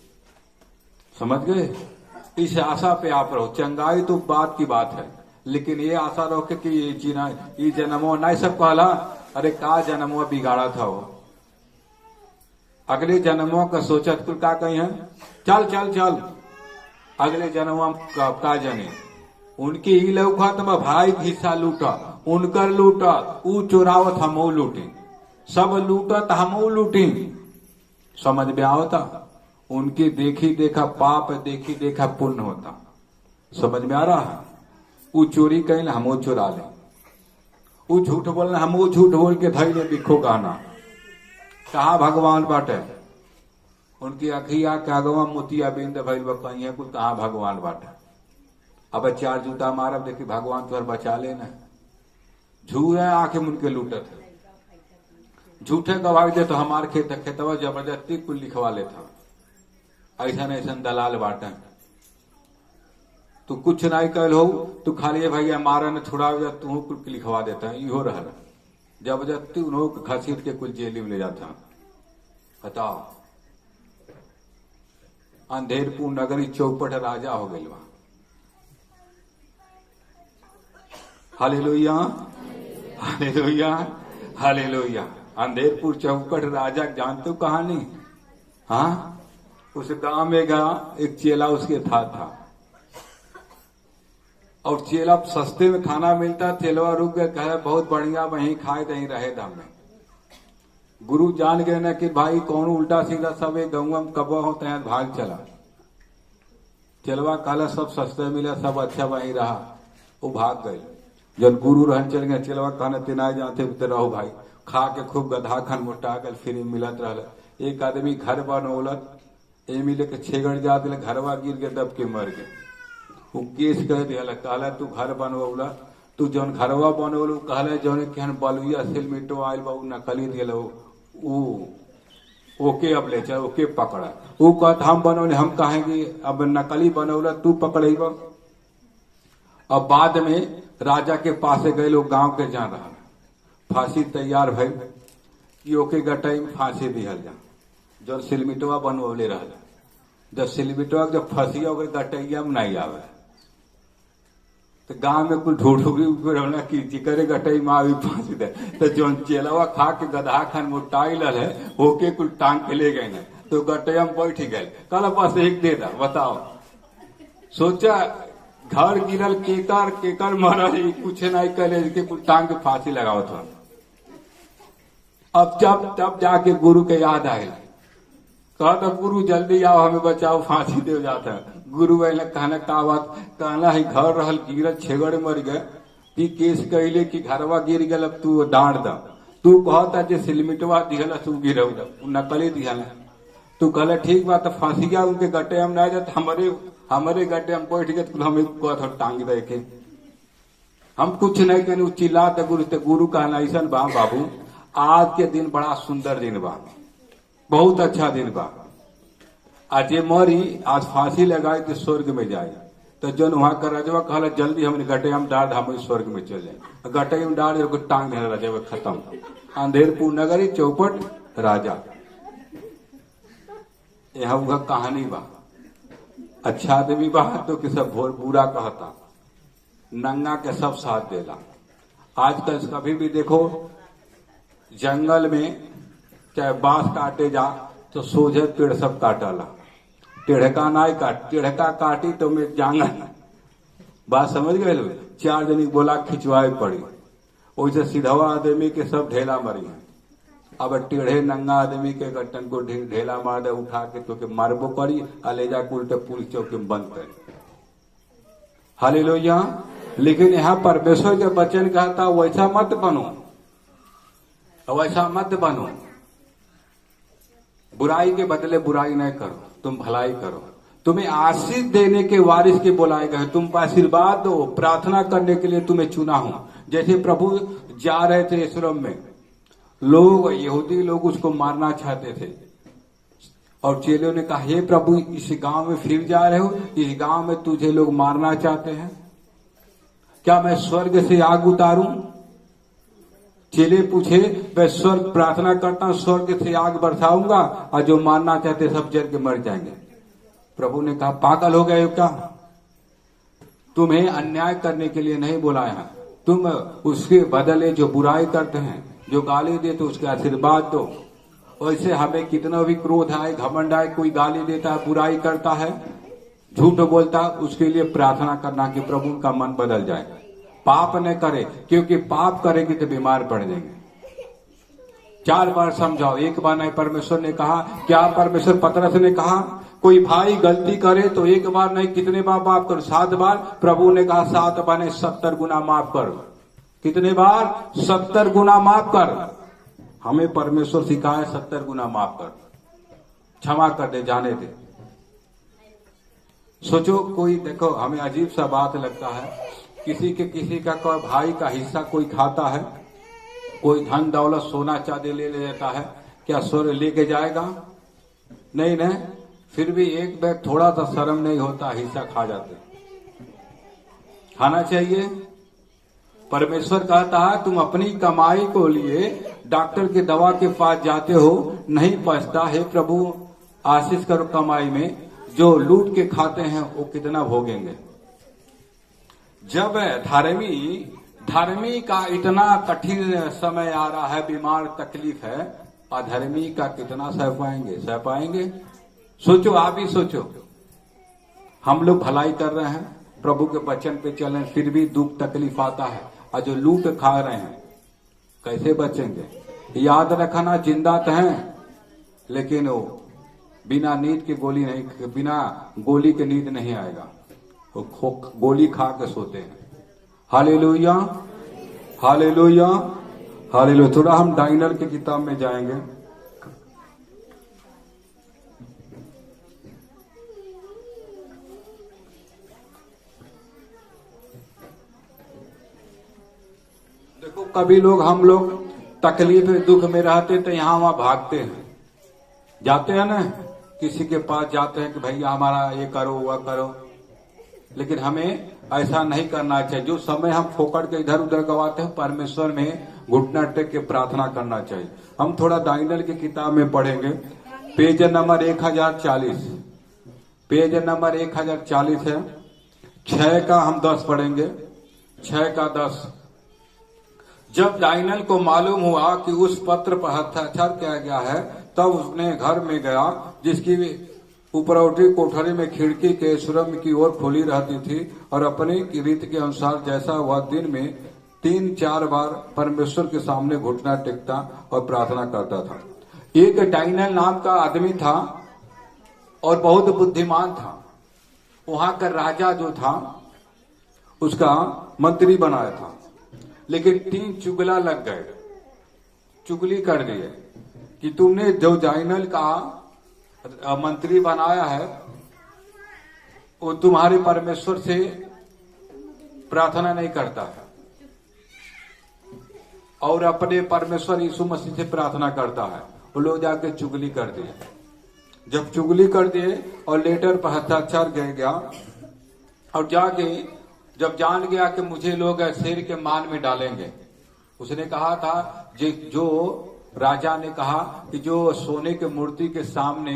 समझ गए? इस आशा पे आप रहो। चंगाई तो बात की बात है, लेकिन ये आशा रहो कि ये जन्मो नहीं सब कहला, अरे का जन्मो बिगाड़ा था वो, अगले जन्मों का सोचत कुल का कहीं है, चल चल चल अगले जन्मों का जने उनकी ही लौखत में भाई हिस्सा लूटा, उनकर लूटा, ऊ चोरावत हमो लूटी, सब लूटत हमो लूटी। समझ में आवता? उनकी देखी देखा पाप, देखी देखा पुण्य होता। समझ में आ रहा है? ऊ चोरी कहीं हमो चुरा ले, ऊ झूठ बोलना हमो झूठ बोल के धई ले बिखो गाना। कहा भगवान बाटे? उनकी अखिया के अगवा मोतिया बिंद भइल बकइया कुल, कहा भगवान बाटे? अब 4 जूता मारब, देखी भगवान तुहर बचा लेना। झूठ है, आंखें मुनके लूटत है, झूठे गवाही दे तो हमार खेतवा जबरदस्ती कुल लिखवा लेता। ऐसा ऐसा दलाल बाटे। तू कुछ नहीं कल हो, तू खाली भैया मारा न छुड़ा जा, तू कुल लिखवा देता है। इहो रहा जबरदस्ती उन्होंने घसीट के कुल जेल में ले जाता। बताओ, अंधेरपुर नगरी चौपट राजा हो गई वहां। Hallelujah, hallelujah, hallelujah. अंधेरपुर चौपट राजा जानते हो कहानी? हाँ, उस गांव में गया एक चेला, उसके था और चेला सस्ते में खाना मिलता। चेलवा रुक गए, कहे बहुत बढ़िया, वहीं खाए दही रहे दम में। गुरु जान गए ना कि भाई कौन उल्टा सीधा सब एक गौवा में कबा होते हैं, भाग चला। चेलवा काला सब सस्ते मिला, सब अच्छा वहीं रहा, वो भाग गए। जब गुरु रहन चल गए, चेलवा कहने तिनाए जाते रहो भाई, खा के खूब गधा खन मोटा गल, फिर मिलत रहा। एक आदमी घर बनौलत, ए मिले के छेगड़ जात, घरवा गिर के दब के मर गए। वो केस कह दिया, कहला तू घर बनवला, तू जौन घरवा बनवल कहला जौन केहन बलुआ सिलमिटो आयल बा नकली दिया, ओके अब ले चल, ओके पकड़ा। वो कहता हम बनौले, हम कहेंगे अब नकली बनौला तू पकड़े। अब बाद में राजा के पास गए लोग, गांव के जा रहा, फांसी तैयार भई कि ओके गटाई में फांसी दिहल जा, जो सिलमिटवा बनवले रहा। जब सिलमिटवा जब फंसिया ओकर गटैया में नहीं आवे तो गांव में कुल ढूंढूगी की जिकरे गटई में आवी फांसी दे। तो जो चेलवा खा के गधा खान मोटाई लल है, होके कुल टांग के ले गए न, तो गटैया में बैठ गए। कल बस एक दे दा। बताओ, सोचा घर गिरल केकर मरल, कुछ नहीं करे के कुल टांग के फांसी लगाओ था। अब तब जाके गुरु के याद आये, कहता गुरु जल्दी आओ, हमें बचाओ, फांसी दे जाता है। गुरु वाले कहना का बात, कहना है घर रहल गिरल छेगड़ मर गए, ती केस कहले कि घरवा गिर गल, अब तू डांट दा। तू कहता जे सिलमिटवा दिहल तू गिरऊ, नकली दिहल। तू कहला ठीक बात, फांसिया उनके गड्ढे हम नहीं जाते, हमारे गड्ढे हम बैठ गए, हमें कहता टांग दे के हम कुछ नहीं कहने। चिल्लाते गुरु कहना ऐसा बा बाबू, आज के दिन बड़ा सुंदर दिन बा, बहुत अच्छा दिन बा। आज ये मरी, आज फांसी लगाए तो स्वर्ग में जाए। तो जन वहां का राजवा कहला जल्दी हमने गटे हम डाल, हम स्वर्ग में चले। गटे में डाल टांग दे राजा, खत्म। अंधेरपुर नगरी चौपट राजा। यह कहानी बा। अच्छा आदमी बा तो कि सब बुरा कहता, नंगा के सब साथ देला। आजकल कभी भी देखो जंगल में चाहे बांस काटे जा, तो सोझे पेड़ सब काटाला, टेढ़का नाई काट, टेढ़का काटी तो मैं जांगा। बात समझ गए लोग? 4 जनी बोला खिंचवाई पड़ी, वैसे सीधवा आदमी के सब ढेला मरी है। अब टेढ़े नंगा आदमी के गट्टन को ढेला मार दे, उठा के तो के मारबो करी, अलेजा उल्टे पुलिस चौकी में बंद कर। हालेलुया। लेकिन यहाँ परमेश्वर के वचन कहता वैसा मत बनो, वैसा मत बनो। बुराई के बदले बुराई नहीं करो, तुम भलाई करो। तुम्हें आशीष देने के वारिस के बुलाए गए, तुम आशीर्वाद दो, प्रार्थना करने के लिए तुम्हें चुना हूं। जैसे प्रभु जा रहे थे यरूशलेम में, लोग यहूदी लोग उसको मारना चाहते थे और चेलों ने कहा, हे प्रभु इस गांव में फिर जा रहे हो, इस गांव में तुझे लोग मारना चाहते हैं, क्या मैं स्वर्ग से आग उतारूं? चेले पूछे, मैं स्वर्ग प्रार्थना करता हूं, स्वर्ग से आग बरसाऊंगा और जो मारना चाहते सब जल के मर जाएंगे। प्रभु ने कहा, पागल हो गए हो क्या? तुम्हें अन्याय करने के लिए नहीं बुलाया है, तुम उसके बदले जो बुराई करते हैं, जो गाली देते उसके आशीर्वाद दो। वैसे हमें कितना भी क्रोध आए, घमंड आए, कोई गाली देता है, बुराई करता है, झूठ बोलता, उसके लिए प्रार्थना करना कि प्रभु का मन बदल जाए, पाप न करे, क्योंकि पाप करेंगे तो बीमार पड़ जाएंगे। 4 बार समझाओ, एक बार नहीं। परमेश्वर ने कहा, क्या परमेश्वर पतरस ने कहा कोई भाई गलती करे तो एक बार नहीं, कितने बार माफ करो? 7 बार। प्रभु ने कहा 7 बने 70 गुना माफ कर। कितने बार? 70 गुना माफ कर। हमें परमेश्वर सिखाए 70 गुना माफ कर, क्षमा कर दे, जाने दे। सोचो, कोई देखो, हमें अजीब सा बात लगता है, किसी का कोई भाई का हिस्सा कोई खाता है, कोई धन दौलत सोना चांदी ले लेता है, क्या स्वर्ग लेके जाएगा? नहीं नहीं। फिर भी एक बैग थोड़ा सा शर्म नहीं होता, हिस्सा खा जाते। खाना चाहिए। परमेश्वर कहता है, तुम अपनी कमाई को लिए डॉक्टर के दवा के पास जाते हो, नहीं पचता। हे प्रभु आशीष करो कमाई में, जो लूट के खाते हैं वो कितना भोगेंगे। जब धर्मी का इतना कठिन समय आ रहा है, बीमार तकलीफ है, अधर्मी का कितना सह पाएंगे? सोचो, आप ही सोचो। हम लोग भलाई कर रहे हैं, प्रभु के वचन पे चल रहे हैं, फिर भी दुख तकलीफ आता है, और जो लूट खा रहे हैं कैसे बचेंगे? याद रखना, जिंदा तो हैं, लेकिन वो बिना नींद की गोली नहीं, बिना गोली के नींद नहीं आएगा, वो गोली खा के सोते हैं। Hallelujah, hallelujah, hallelujah. थोड़ा हम डाइनर की किताब में जाएंगे। देखो, कभी हम लोग तकलीफ दुख में रहते तो यहां वहां भागते हैं, जाते हैं ना, किसी के पास जाते हैं कि भैया हमारा ये करो वह करो। लेकिन हमें ऐसा नहीं करना चाहिए। जो समय हम फोकट के इधर उधर गवाते हैं, परमेश्वर में घुटना टेक के प्रार्थना करना चाहिए। हम थोड़ा दानियल की किताब में पढ़ेंगे, पेज नंबर 1040, पेज नंबर 1040 है। 6 का हम 10 पढ़ेंगे, 6 का 10। जब दानियल को मालूम हुआ कि उस पत्र पर हस्ताक्षर किया गया है, तब उसने घर में गया, जिसकी उपरौठी कोठरी में खिड़की के सुरंग की ओर खुली रहती थी, और अपनी रीति के अनुसार जैसा वह दिन में 3-4 बार परमेश्वर के सामने घुटना टेकता और प्रार्थना करता था। एक दानियल नाम का आदमी था और बहुत बुद्धिमान था। वहां का राजा जो था उसका मंत्री बनाया था, लेकिन 3 चुगला लग गए, चुगली कर दिए कि तुमने जो दानियल का मंत्री बनाया है वो तुम्हारे परमेश्वर से प्रार्थना नहीं करता है और अपने परमेश्वर यीशु मसीह से प्रार्थना करता है। वो लोग जाके चुगली कर दिए। जब चुगली कर दिए और लेटर पर हस्ताक्षर गया, और जाके जब जान गया कि मुझे लोग शेर के मान में डालेंगे, उसने कहा था, जो राजा ने कहा कि जो सोने के मूर्ति के सामने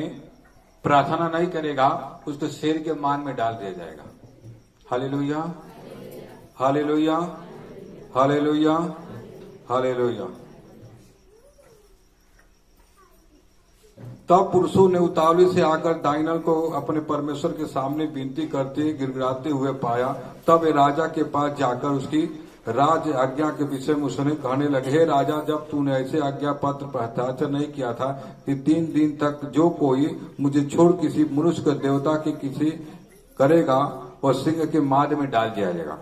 प्रार्थना नहीं करेगा उसको शेर के मान में डाल दिया जाएगा। Hallelujah, hallelujah, hallelujah, hallelujah. तब पुरुषों ने उतावली से आकर दानियल को अपने परमेश्वर के सामने विनती करते गिड़गिड़ाते हुए पाया। तब वे राजा के पास जाकर उसकी राज आज्ञा के विषय में उसने कहने लगे, हे राजा, जब तूने ऐसे आज्ञा पत्र पर हस्ताक्षर नहीं किया था कि 3 दिन तक जो कोई मुझे छोड़ किसी मनुष्य के देवता के किसी करेगा वह सिंह के माद में डाल दिया जाएगा।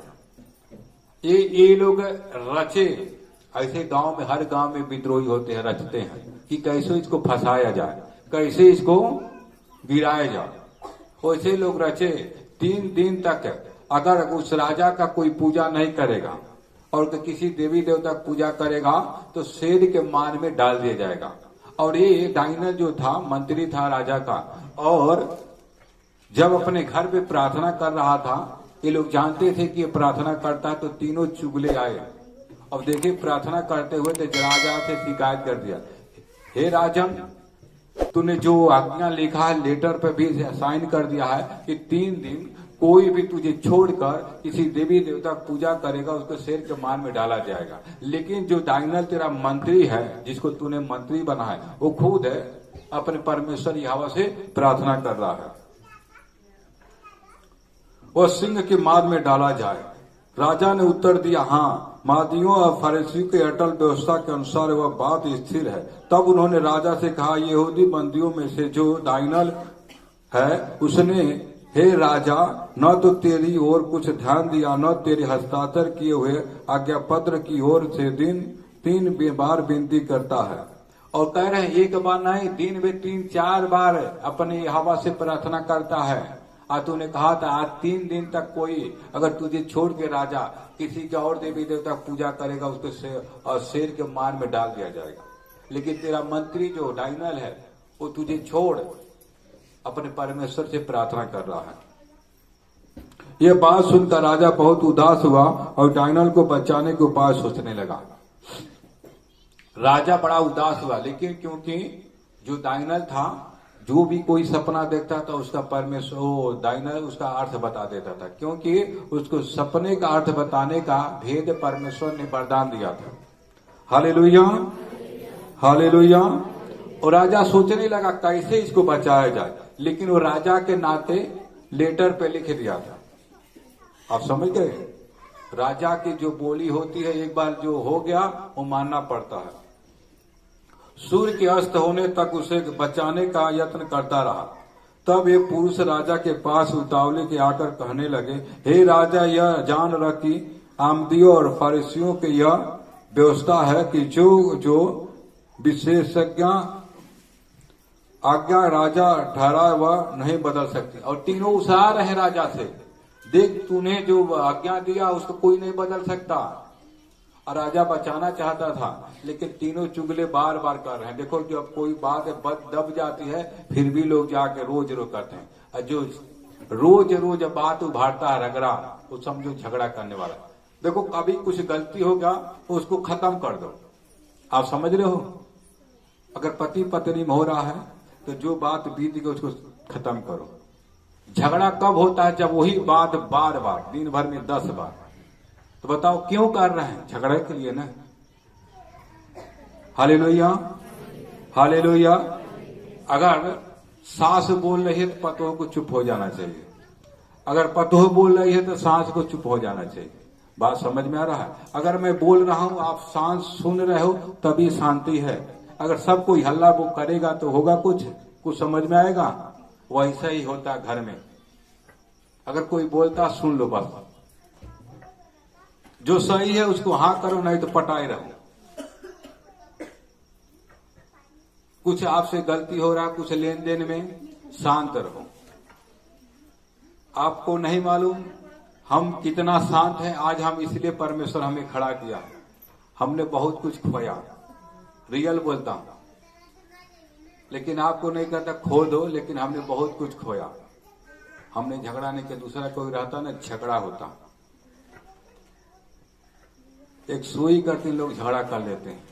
ये लोग रचे, ऐसे गांव में, हर गांव में विद्रोही होते हैं, रचते हैं कि कैसे इसको फंसाया जाए, कैसे इसको गिराया जाए। वैसे लोग रचे 3 दिन तक अगर उस राजा का कोई पूजा नहीं करेगा और किसी देवी देवता की पूजा करेगा तो शेर के मान में डाल दिया जाएगा। और ये दानियल जो था, मंत्री था राजा का, और जब अपने घर पे प्रार्थना कर रहा था, ये लोग जानते थे कि ये प्रार्थना करता है, तो तीनों चुगले आए। अब देखिए प्रार्थना करते हुए तो राजा से शिकायत कर दिया, हे राजन, तूने जो आज्ञा लिखा है लेटर पे भी साइन कर दिया है कि 3 दिन कोई भी तुझे छोड़कर किसी देवी देवता की पूजा करेगा उसको शेर के मान में डाला जाएगा। लेकिन जो दानियल तेरा मंत्री है, जिसको तूने मंत्री बना है, वो खुद है अपने परमेश्वर यहोवा से प्रार्थना कर रहा है वह सिंह के माद में डाला जाए। राजा ने उत्तर दिया, हाँ, मादियों और फरीसियों के अटल व्यवस्था के अनुसार वह बात स्थिर है। तब उन्होंने राजा से कहा, यहूदी बंदियों में से जो दानियल है उसने, हे राजा, न तो तेरी ओर कुछ ध्यान दिया, न तेरे हस्ताक्षर किए हुए आज्ञा पत्र की ओर से 3 बार विनती करता है। और कह रहे हैं एक बार नहीं, दिन में 3-4 बार अपने हवा से प्रार्थना करता है। आज तूने कहा था आज 3 दिन तक कोई अगर तुझे छोड़ के राजा किसी के और देवी देवता पूजा करेगा उसको शेर के मान में डाल दिया जाएगा। लेकिन तेरा मंत्री जो दानियल है वो तुझे छोड़ अपने परमेश्वर से प्रार्थना कर रहा है। यह बात सुनकर राजा बहुत उदास हुआ और दानियल को बचाने के उपाय सोचने लगा। राजा बड़ा उदास हुआ, लेकिन क्योंकि जो दानियल था, जो भी कोई सपना देखता था उसका परमेश्वर दानियल उसका अर्थ बता देता था, क्योंकि उसको सपने का अर्थ बताने का भेद परमेश्वर ने वरदान दिया था। Hallelujah, hallelujah. और राजा सोचने लगा कैसे इसको बचाया जाए, लेकिन वो राजा के नाते लेटर पे लिख दिया था। आप समझ गए, राजा की जो बोली होती है एक बार जो हो गया वो मानना पड़ता है। सूर्य के अस्त होने तक उसे बचाने का यत्न करता रहा। तब एक पुरुष राजा के पास उतावले के आकर कहने लगे, हे राजा, यह जान रख कि आमदियों और फरीसियों की यह व्यवस्था है कि जो विशेषज्ञ आज्ञा राजा ठहरा वह नहीं बदल सकती। और तीनों उसार है राजा से, देख तूने जो आज्ञा दिया उसको कोई नहीं बदल सकता। और राजा बचाना चाहता था, लेकिन तीनों चुगले बार बार कर रहे हैं। देखो जब कोई बात दब जाती है फिर भी लोग जाके रोज करते हैं, और जो रोज बात उभारता है रगड़ा, वो समझो झगड़ा करने वाला। देखो कभी कुछ गलती होगा तो उसको खत्म कर दो। आप समझ रहे हो, अगर पति पत्नी में हो रहा है तो जो बात बीत गई उसको खत्म करो। झगड़ा कब होता है, जब वही बात बार बार दिन भर में 10 बार। तो बताओ क्यों कर रहे हैं, झगड़े के लिए ना। Hallelujah, hallelujah. अगर सास बोल रही है तो पतोह को चुप हो जाना चाहिए, अगर पतोह बोल रही है तो सास को चुप हो जाना चाहिए। बात समझ में आ रहा है। अगर मैं बोल रहा हूं आप सास सुन रहे हो तभी शांति है। अगर सब कोई हल्ला वो करेगा तो होगा कुछ समझ में आएगा। वैसा ही होता घर में, अगर कोई बोलता सुन लो, बस जो सही है उसको हाँ करो, नहीं तो पटाए रहो। कुछ आपसे गलती हो रहा, कुछ लेन देन में, शांत रहो। आपको नहीं मालूम हम कितना शांत हैं आज। हम इसलिए परमेश्वर हमें खड़ा किया। हमने बहुत कुछ खोया, रियल बोलता हूं, लेकिन आपको नहीं कहता खो दो, लेकिन हमने बहुत कुछ खोया। हमने झगड़ा नहीं किया, दूसरा कोई रहता ना झगड़ा होता। एक सुई करते लोग झगड़ा कर लेते हैं।